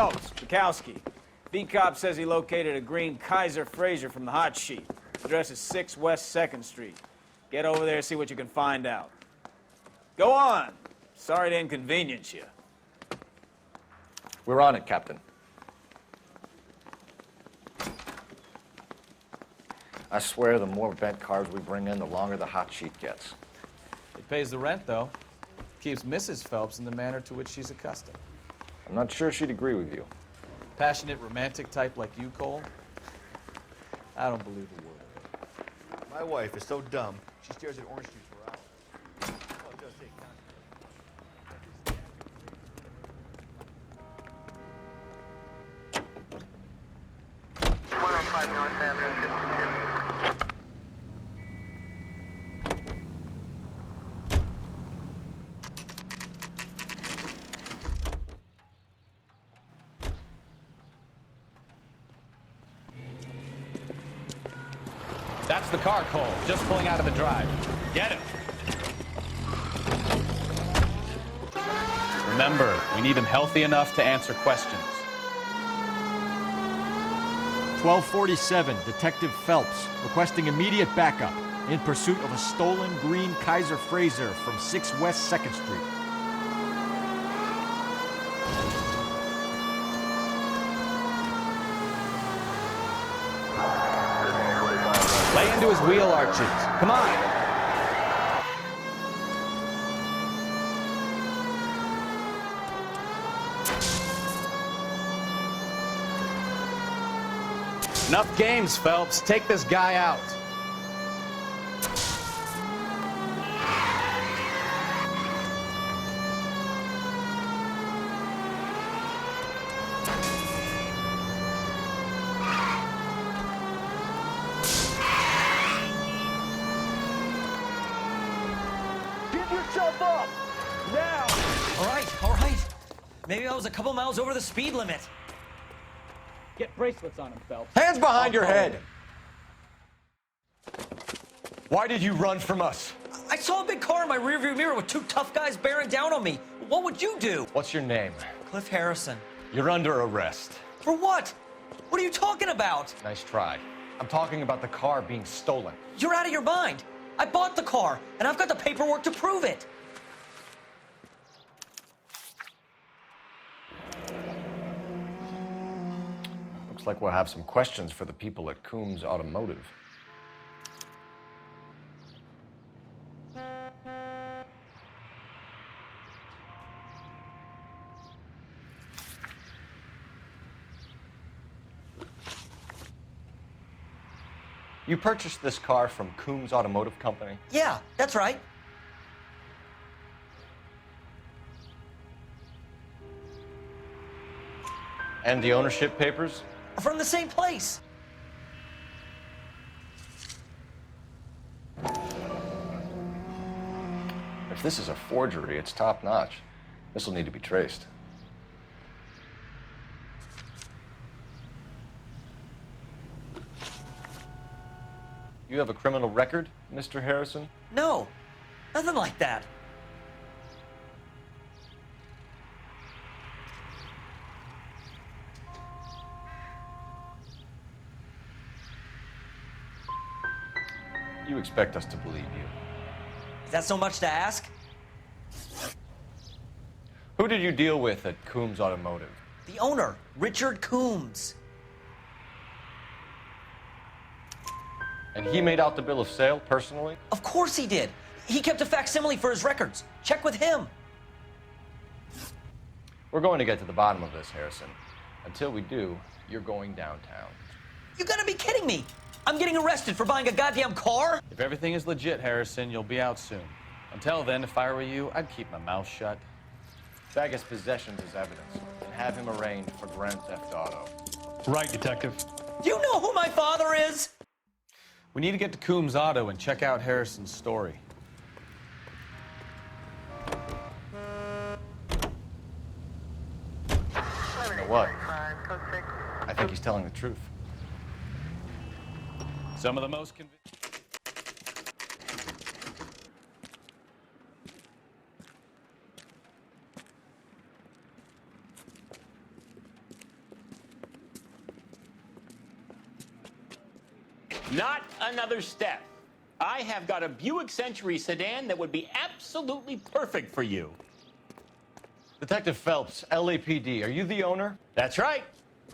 Phelps, Bukowski. V-Cop says he located a green Kaiser Fraser from the hot sheet. Address is 6 West 2nd Street. Get over there, see what you can find out. Go on. Sorry to inconvenience you. We're on it, Captain. I swear the more bent cars we bring in, the longer the hot sheet gets. It pays the rent, though. Keeps Mrs. Phelps in the manner to which she's accustomed. I'm not sure she'd agree with you. Passionate, romantic type like you, Cole? I don't believe a word of it. My wife is so dumb, she stares at orange juice for hours. Oh, it does take time. That's the car, Cole. Just pulling out of the drive. Get him. Remember, we need him healthy enough to answer questions. 1247, Detective Phelps, requesting immediate backup in pursuit of a stolen green Kaiser Fraser from 6 West 2nd Street. Lay into his wheel arches. Come on. Enough games, Phelps. Take this guy out. Give yourself up! Now! All right. Maybe I was a couple miles over the speed limit. Get bracelets on him, Phelps. Hands behind your head! Why did you run from us? I saw a big car in my rearview mirror with two tough guys bearing down on me. What would you do? What's your name? Cliff Harrison. You're under arrest. For what? What are you talking about? Nice try. I'm talking about the car being stolen. You're out of your mind. I bought the car, and I've got the paperwork to prove it. Looks like we'll have some questions for the people at Coombs Automotive. You purchased this car from Coombs Automotive Company? Yeah, that's right. And the ownership papers? From the same place. If this is a forgery, it's top-notch. This will need to be traced. You have a criminal record, Mr. Harrison? No, nothing like that. You expect us to believe you. Is that so much to ask? Who did you deal with at Coombs Automotive? The owner, Richard Coombs. And he made out the bill of sale personally? Of course he did. He kept a facsimile for his records. Check with him. We're going to get to the bottom of this, Harrison. Until we do, you're going downtown. You gotta be kidding me. I'm getting arrested for buying a goddamn car? If everything is legit, Harrison, you'll be out soon. Until then, if I were you, I'd keep my mouth shut. Bag his possessions as evidence and have him arraigned for grand theft auto. Right, Detective. Do you know who my father is? We need to get to Coombs Auto and check out Harrison's story. You know what? I think he's telling the truth. Some of the most convincing. Not another step. I have got a Buick Century sedan that would be absolutely perfect for you. Detective Phelps, LAPD, are you the owner? That's right.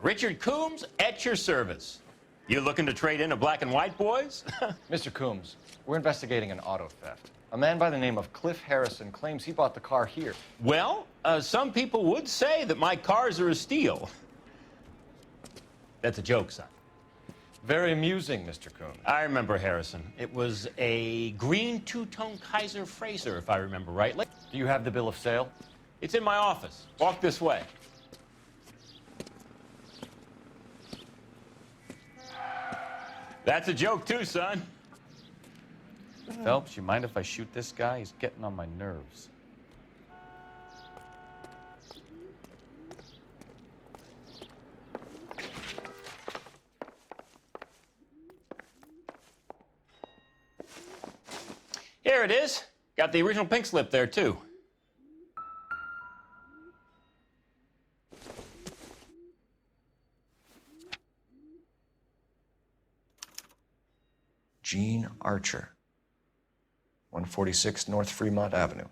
Richard Coombs at your service. You looking to trade in a black and white, boys? Mr. Coombs, we're investigating an auto theft. A man by the name of Cliff Harrison claims he bought the car here. Well, some people would say that my cars are a steal. That's a joke, son. Very amusing, Mr. Coombs. I remember Harrison. It was a green two-tone Kaiser Frazer, if I remember rightly. Do you have the bill of sale? It's in my office. Walk this way. That's a joke, too, son. Phelps, you mind if I shoot this guy? He's getting on my nerves. Here it is. Got the original pink slip there, too. Gene Archer, 146 North Fremont Avenue.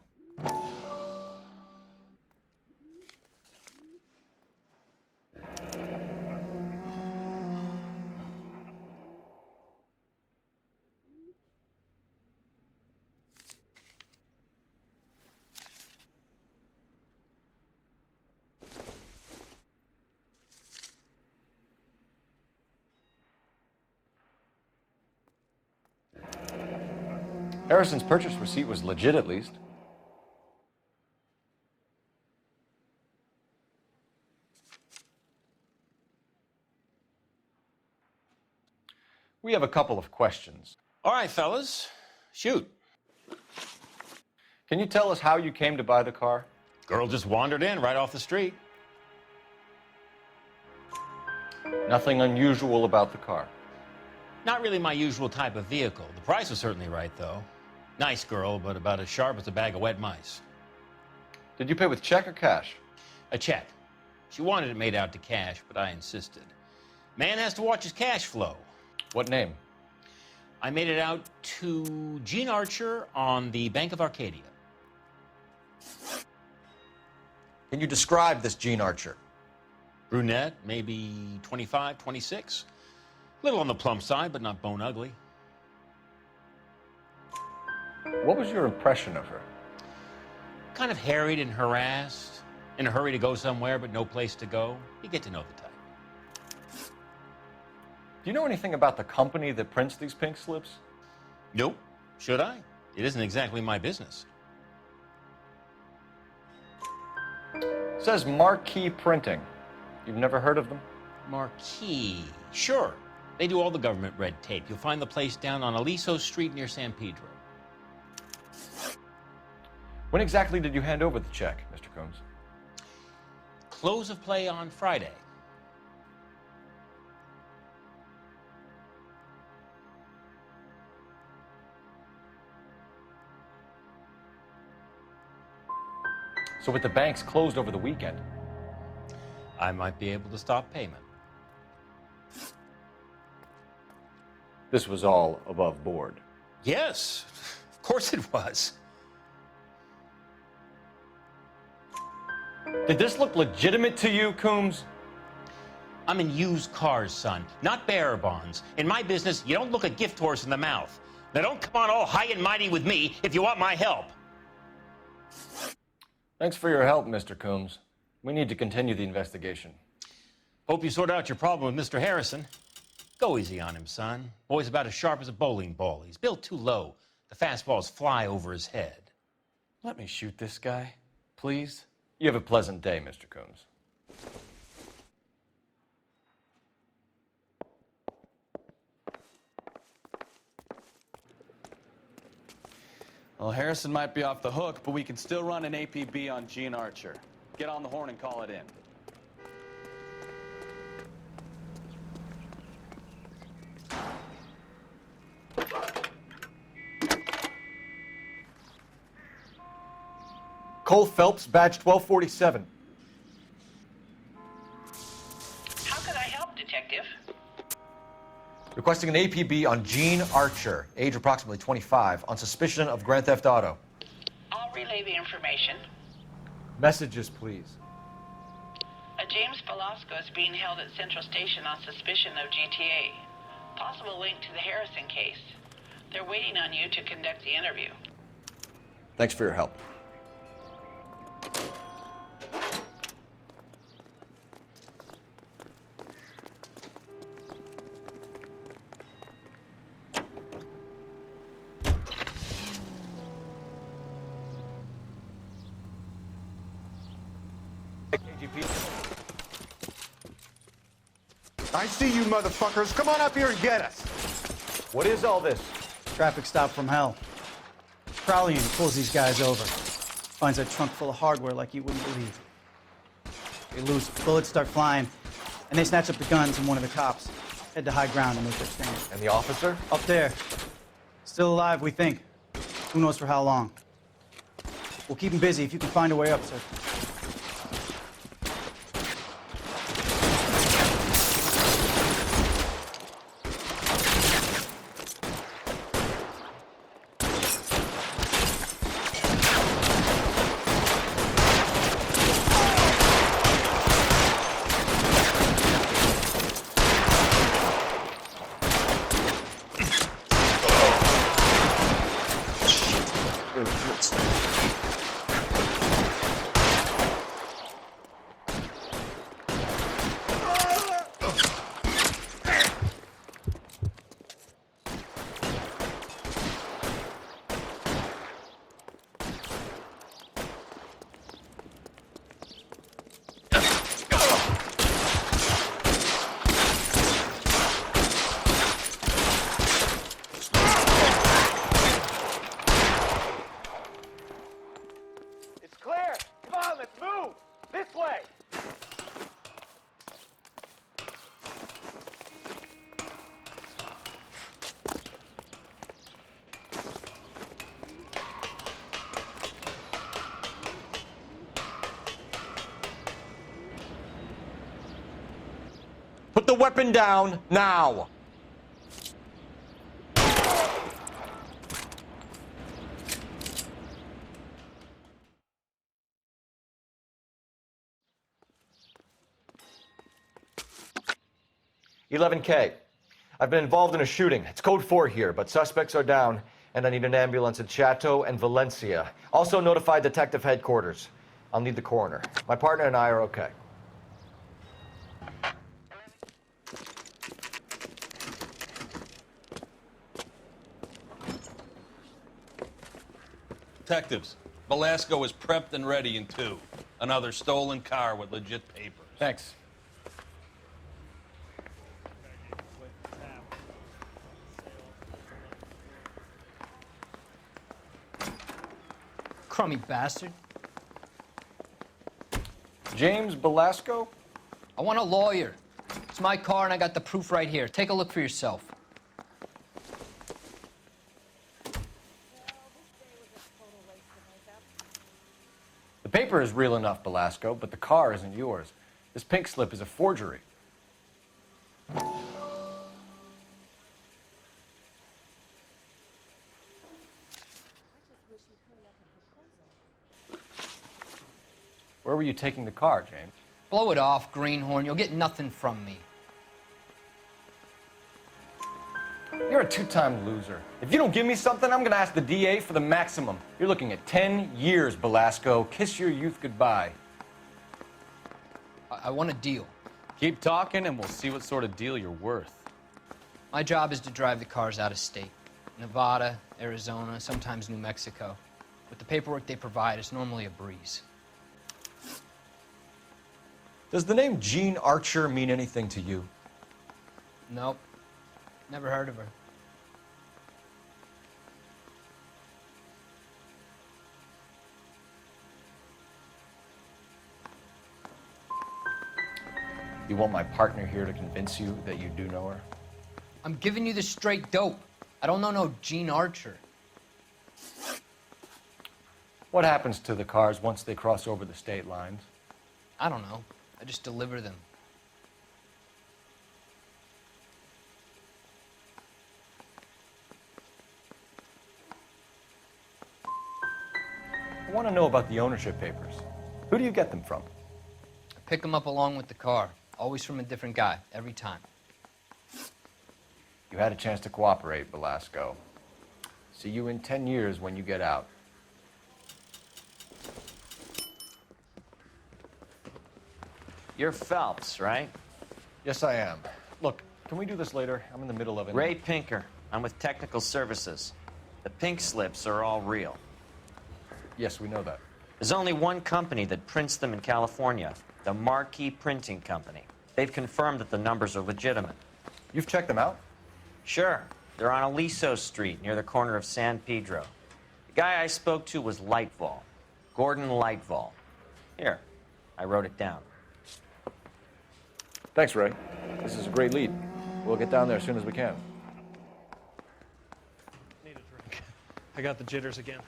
Harrison's purchase receipt was legit, at least. We have a couple of questions. All right, fellas. Shoot. Can you tell us how you came to buy the car? Girl just wandered in right off the street. Nothing unusual about the car. Not really my usual type of vehicle. The price was certainly right, though. Nice girl, but about as sharp as a bag of wet mice. Did you pay with check or cash? A check. She wanted it made out to cash, but I insisted. Man has to watch his cash flow. What name? I made it out to Gene Archer on the Bank of Arcadia. Can you describe this Gene Archer? Brunette, maybe 25, 26. Little on the plump side, but not bone ugly. What was your impression of her? Kind of harried and harassed, in a hurry to go somewhere, but no place to go. You get to know the type. Do you know anything about the company that prints these pink slips? Nope. Should I? It isn't exactly my business. It says Marquee Printing. You've never heard of them? Marquee. Sure. They do all the government red tape. You'll find the place down on Aliso Street near San Pedro. When exactly did you hand over the check, Mr. Coombs? Close of play on Friday. So with the banks closed over the weekend, I might be able to stop payment. this was all above board. Yes, of course it was. Did this look legitimate to you, Coombs? I'm in used cars, son, not bearer bonds. In my business, you don't look a gift horse in the mouth. Now don't come on all high and mighty with me if you want my help. Thanks for your help, Mr. Coombs. We need to continue the investigation. Hope you sort out your problem with Mr. Harrison. Go easy on him, son. Boy's about as sharp as a bowling ball. He's built too low. The fastballs fly over his head. Let me shoot this guy, please. You have a pleasant day, Mr. Coombs. Well, Harrison might be off the hook, but we can still run an APB on Gene Archer. Get on the horn and call it in. Cole Phelps, badge 1247. How can I help, Detective? Requesting an APB on Gene Archer, age approximately 25, on suspicion of Grand Theft Auto. I'll relay the information. Messages, please. A James Velasco is being held at Central Station on suspicion of GTA. Possible link to the Harrison case. They're waiting on you to conduct the interview. Thanks for your help. I see you motherfuckers. Come on up here and get us. What is all this? Traffic stop from hell. Prowler unit pulls these guys over. Finds a trunk full of hardware like you wouldn't believe. They lose, bullets start flying, and they snatch up the guns and one of the cops. Head to high ground and make their stand. And the officer? Up there. Still alive, we think. Who knows for how long. We'll keep him busy if you can find a way up, sir. It's clear. Come on, let's move. This way. Put the weapon down now. $11K. I've been involved in a shooting. It's code 4 here, but suspects are down, and I need an ambulance in Chateau and Valencia. Also notify detective headquarters. I'll need the coroner. My partner and I are okay. Detectives, Velasco is prepped and ready in 2. Another stolen car with legit papers. Thanks. Crummy bastard. James Velasco? I want a lawyer. It's my car and I got the proof right here. Take a look for yourself. The paper is real enough, Velasco, but the car isn't yours. This pink slip is a forgery. Where were you taking the car, James? Blow it off, greenhorn. You'll get nothing from me. You're a two-time loser. If you don't give me something, I'm gonna ask the DA for the maximum. You're looking at 10 years, Velasco. Kiss your youth goodbye. I want a deal. Keep talking and we'll see what sort of deal you're worth. My job is to drive the cars out of state. Nevada, Arizona, sometimes New Mexico. With the paperwork they provide, it's normally a breeze. Does the name Gene Archer mean anything to you? Nope. Never heard of her. You want my partner here to convince you that you do know her? I'm giving you the straight dope. I don't know no Gene Archer. What happens to the cars once they cross over the state lines? I don't know. I just deliver them. want to know about the ownership papers. Who do you get them from? Pick them up along with the car. Always from a different guy, every time. You had a chance to cooperate, Belasco. See you in 10 years when you get out. You're Phelps, right? Yes, I am. Look, can we do this later? I'm in the middle of it. Ray Pinker. I'm with Technical Services. The pink slips are all real. Yes, we know that. There's only one company that prints them in California, the Marquee Printing Company. They've confirmed that the numbers are legitimate. You've checked them out? Sure. They're on Aliso Street, near the corner of San Pedro. The guy I spoke to was Lightval. Gordon Lightval. Here, I wrote it down. Thanks, Ray. This is a great lead. We'll get down there as soon as we can. Need a drink. I got the jitters again.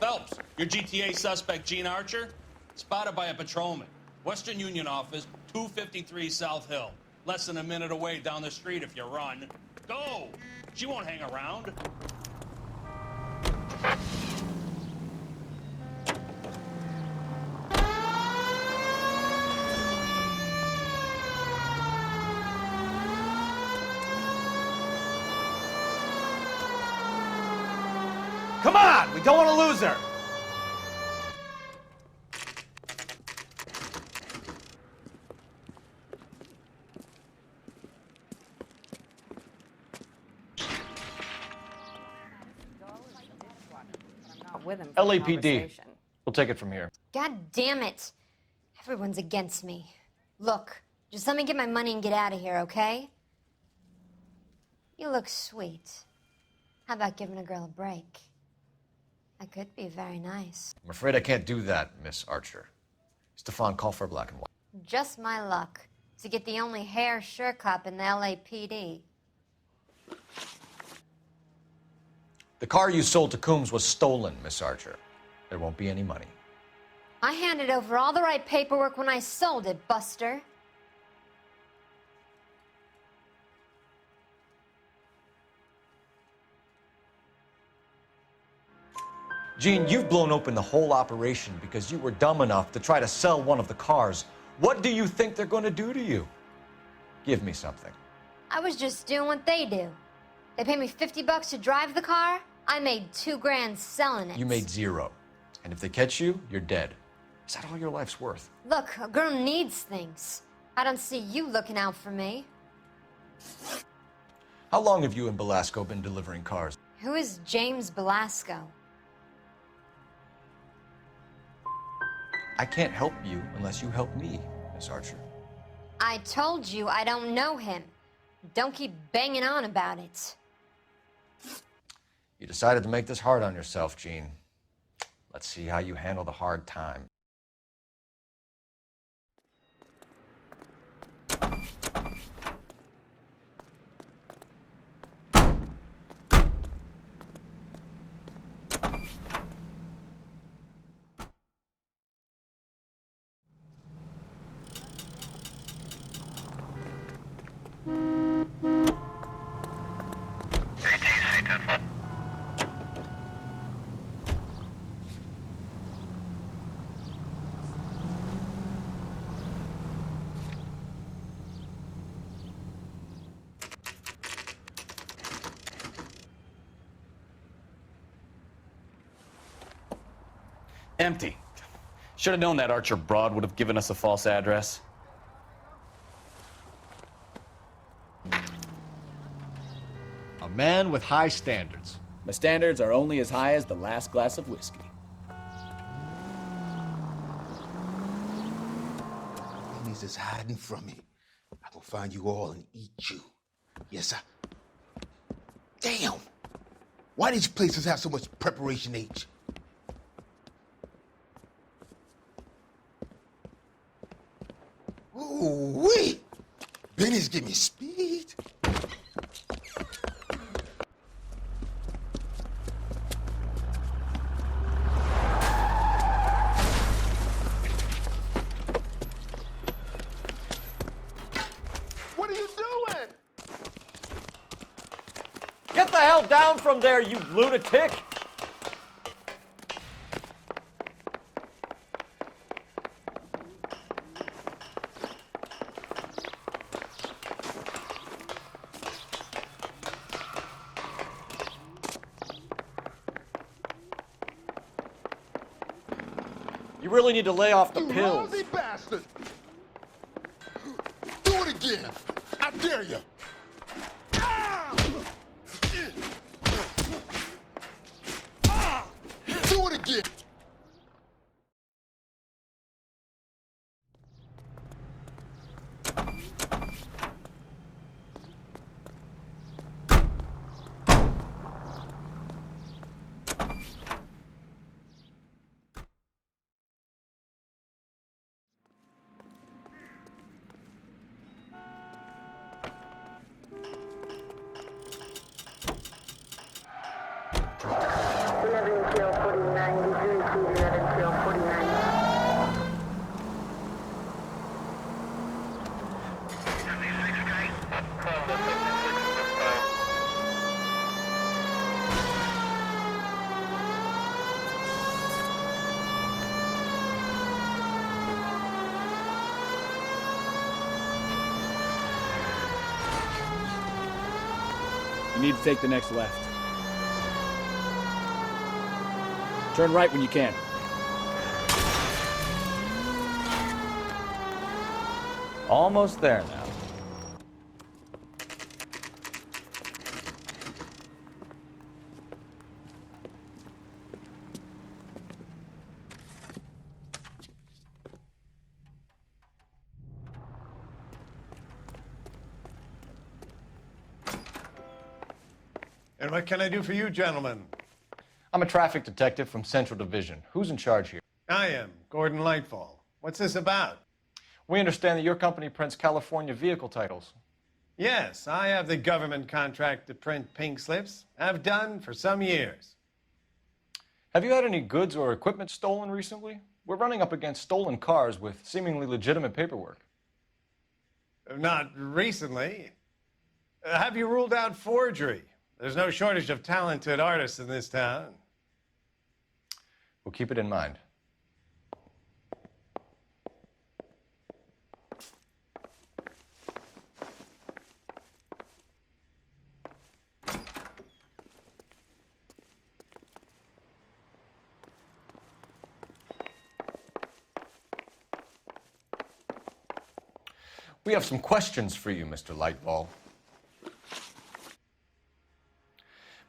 Phelps, your GTA suspect, Gene Archer, spotted by a patrolman. Western Union office, 253 South Hill. Less than a minute away down the street if you run. Go! She won't hang around. Come on! We don't want to lose her! With him for the LAPD. conversation. We'll take it from here. God damn it. Everyone's against me. Look, just let me get my money and get out of here, okay? You look sweet. How about giving a girl a break? I could be very nice. I'm afraid I can't do that, Miss Archer. Stefan, call for black and white. Just my luck to get the only hair sure cop in the LAPD. The car you sold to Coombs was stolen, Miss Archer. There won't be any money. I handed over all the right paperwork when I sold it, Buster. Gene, you've blown open the whole operation because you were dumb enough to try to sell one of the cars. What do you think they're going to do to you? Give me something. I was just doing what they do. They paid me $50 to drive the car. I made $2 grand selling it. You made zero. And if they catch you, you're dead. Is that all your life's worth? Look, a girl needs things. I don't see you looking out for me. How long have you and Belasco been delivering cars? Who is James Belasco? I can't help you unless you help me, Miss Archer. I told you I don't know him. Don't keep banging on about it. You decided to make this hard on yourself, Gene. Let's see how you handle the hard time. Empty. Should have known that Archer broad would have given us a false address. A man with high standards. My standards are only as high as the last glass of whiskey. Enemies is hiding from me. I will find you all and eat you. Yes, sir. Damn! Why these places have so much preparation H? Ooh-wee! Benny's give me speed. What are you doing? Get the hell down from there, you lunatic! really need to lay off the pills. Lousy bastard! Do it again! I dare you! Do it again! You need to take the next left. Turn right when you can. Almost there now. And what can I do for you, gentlemen? I'm a traffic detective from Central Division. Who's in charge here? I am, Gordon Lightfall. What's this about? We understand that your company prints California vehicle titles. Yes, I have the government contract to print pink slips. I've done for some years. Have you had any goods or equipment stolen recently? We're running up against stolen cars with seemingly legitimate paperwork. Not recently. Have you ruled out forgery? There's no shortage of talented artists in this town. We'll keep it in mind. We have some questions for you, Mr. Lightfall.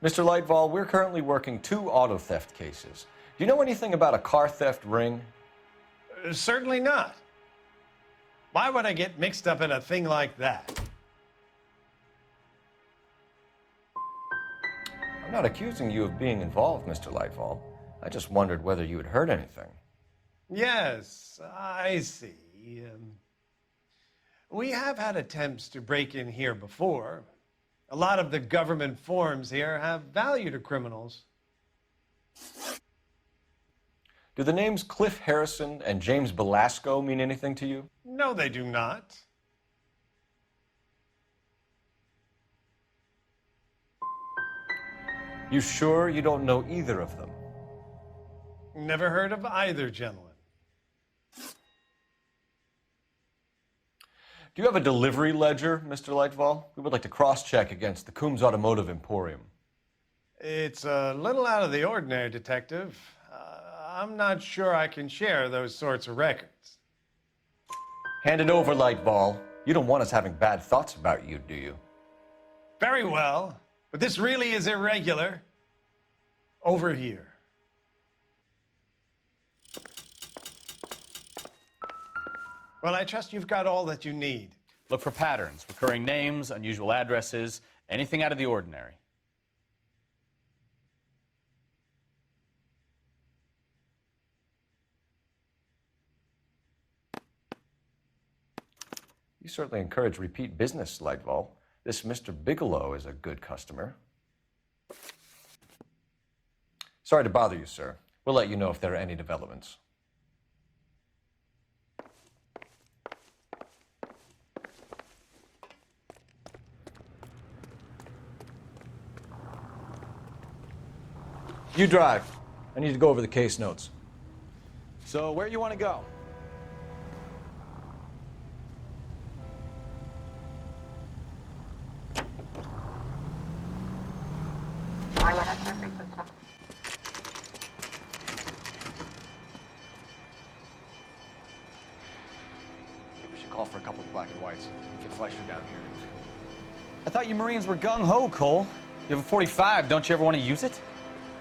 Mr. Lightfall, we're currently working 2 auto theft cases. Do you know anything about a car theft ring? Certainly not. Why would I get mixed up in a thing like that? I'm not accusing you of being involved, Mr. Lightfall. I just wondered whether you had heard anything. Yes, I see. We have had attempts to break in here before. A lot of the government forms here have value to criminals. Do the names Cliff Harrison and James Belasco mean anything to you? No, they do not. You sure you don't know either of them? Never heard of either gentleman. Do you have a delivery ledger, Mr. Lightfall? We would like to cross-check against the Coombs Automotive Emporium. It's a little out of the ordinary, Detective. I'm not sure I can share those sorts of records. Hand it over, Lightfall. You don't want us having bad thoughts about you, do you? Very well, but this really is irregular. Over here. Well, I trust you've got all that you need. Look for patterns, recurring names, unusual addresses, anything out of the ordinary. You certainly encourage repeat business, Lightfall. This Mr. Bigelow is a good customer. Sorry to bother you, sir. We'll let you know if there are any developments. You drive. I need to go over the case notes. So, where you want to go? black and whites. Get Fleischer down here. I thought you Marines were gung-ho, Cole. You have a 45. Don't you ever want to use it?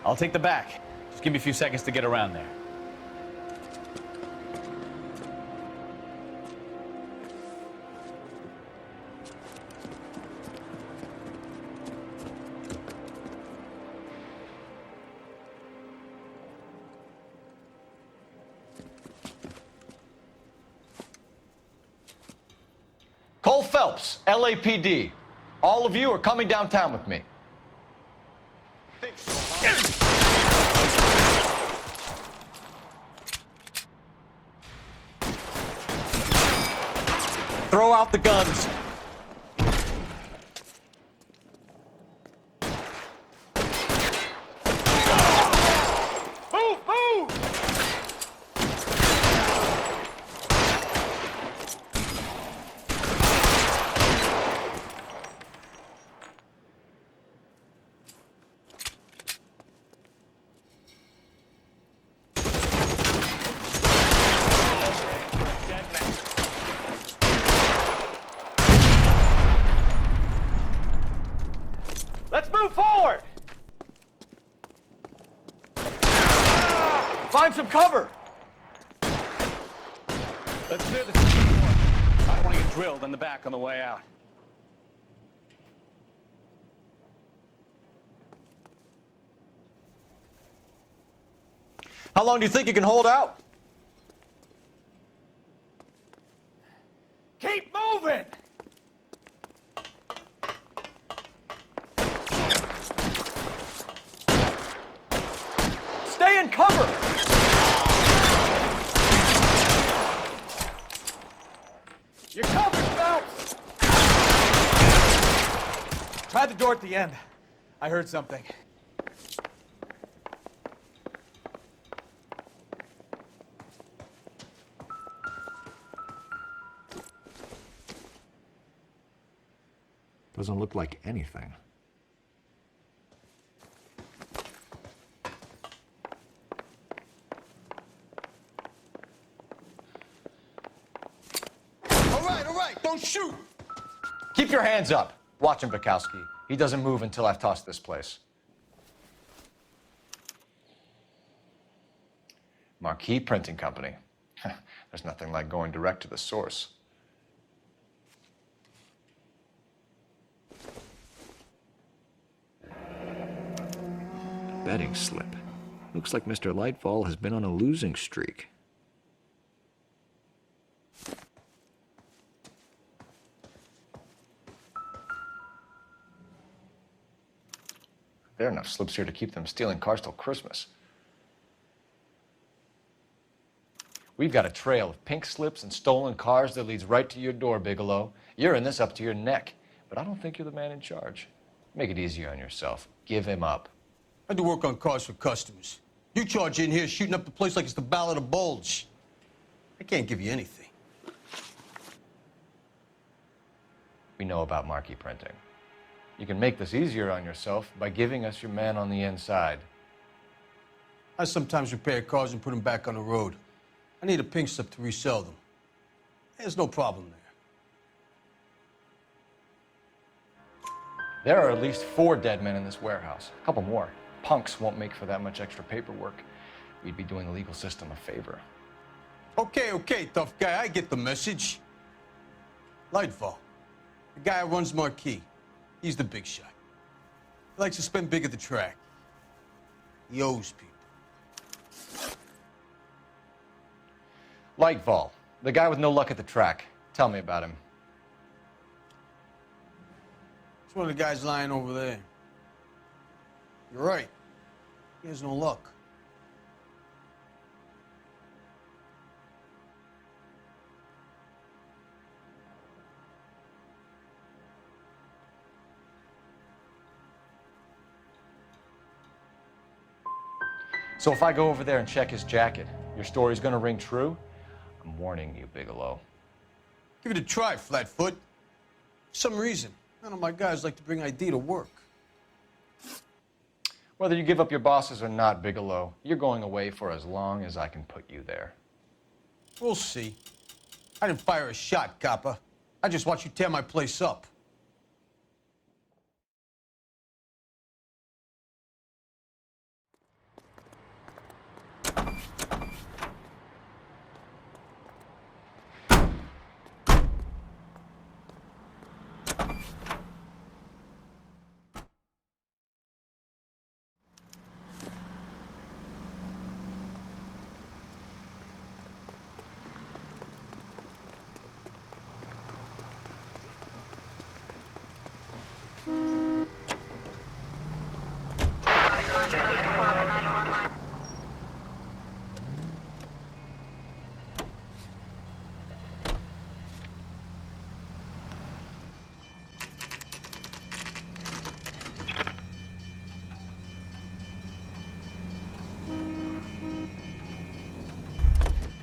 I'll take the back. Just give me a few seconds to get around there. Cole Phelps, LAPD. All of you are coming downtown with me. Throw out the guns. Move, move! Let's move forward! Find some cover! Let's clear the second floor. I don't want to get drilled in the back on the way out. How long do you think you can hold out? Keep moving! Stay in cover! You're covered, Phelps! Try the door at the end. I heard something. Doesn't look like anything. All right, don't shoot! Keep your hands up. Watch him, Bukowski. He doesn't move until I've tossed this place. Marquee Printing Company. There's nothing like going direct to the source. Betting slip. Looks like Mr. Lightfall has been on a losing streak. There are enough slips here to keep them stealing cars till Christmas. We've got a trail of pink slips and stolen cars that leads right to your door, Bigelow. You're in this up to your neck, but I don't think you're the man in charge. Make it easier on yourself. Give him up. I do work on cars for customers. You charge in here shooting up the place like it's the Ballad of Bulge. I can't give you anything. We know about marquee printing. You can make this easier on yourself by giving us your man on the inside. I sometimes repair cars and put them back on the road. I need a pink slip to resell them. There's no problem there. There are at least 4 dead men in this warehouse. A couple more. Punks won't make for that much extra paperwork. We'd be doing the legal system a favor. Okay, tough guy, I get the message. Lightfall, the guy who runs Marquee. He's the big shot. He likes to spend big at the track. He owes people. Lightfall, the guy with no luck at the track. Tell me about him. It's one of the guys lying over there. You're right. He has no luck. So if I go over there and check his jacket, your story's gonna ring true? I'm warning you, Bigelow. Give it a try, Flatfoot. For some reason, none of my guys like to bring ID to work. Whether you give up your bosses or not, Bigelow, you're going away for as long as I can put you there. We'll see. I didn't fire a shot, copper. I just watched you tear my place up.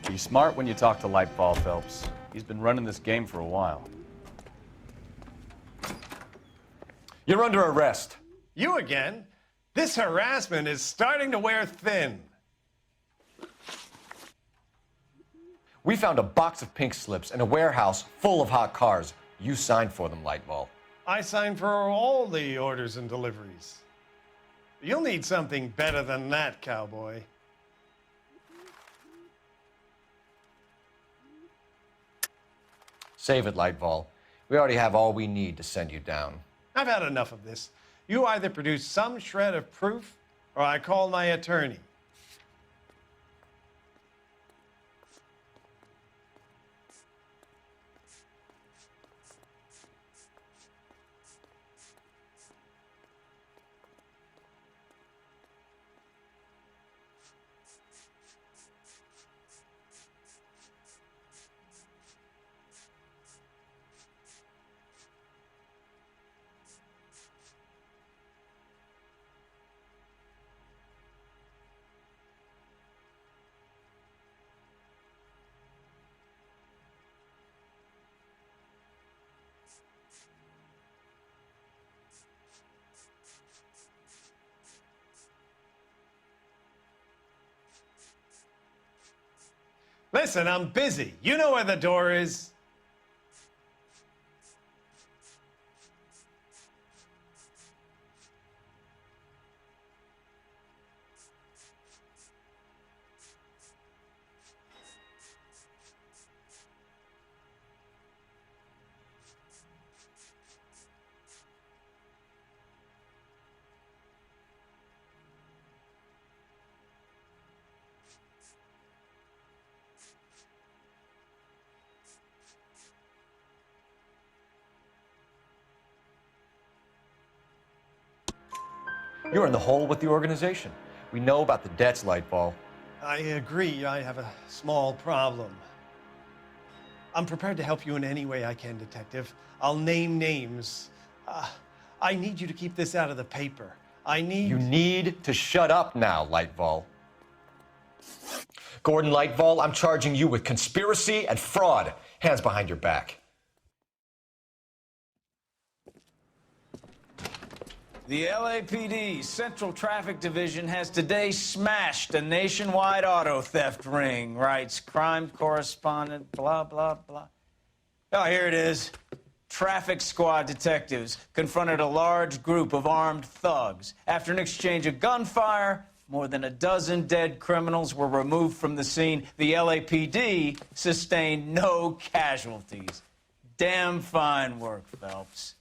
Be smart when you talk to Lightfall, Phelps. He's been running this game for a while. You're under arrest. You again? This harassment is starting to wear thin. We found a box of pink slips in a warehouse full of hot cars. You signed for them, Lightfall. I signed for all the orders and deliveries. You'll need something better than that, cowboy. Save it, Lightfall. We already have all we need to send you down. I've had enough of this. You either produce some shred of proof, or I call my attorney. Listen, I'm busy. You know where the door is. You're in the hole with the organization. We know about the debts, Lightfall. I agree. I have a small problem. I'm prepared to help you in any way I can, Detective. I'll name names. I need you to keep this out of the paper. You need to shut up now, Lightfall. Gordon Lightfall, I'm charging you with conspiracy and fraud. Hands behind your back. The LAPD Central Traffic Division has today smashed a nationwide auto theft ring, writes crime correspondent, blah, blah, blah. Oh, here it is. Traffic squad detectives confronted a large group of armed thugs. After an exchange of gunfire, more than a dozen dead criminals were removed from the scene. The LAPD sustained no casualties. Damn fine work, Phelps.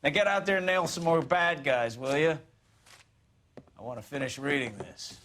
Now get out there and nail some more bad guys, will you? I want to finish reading this.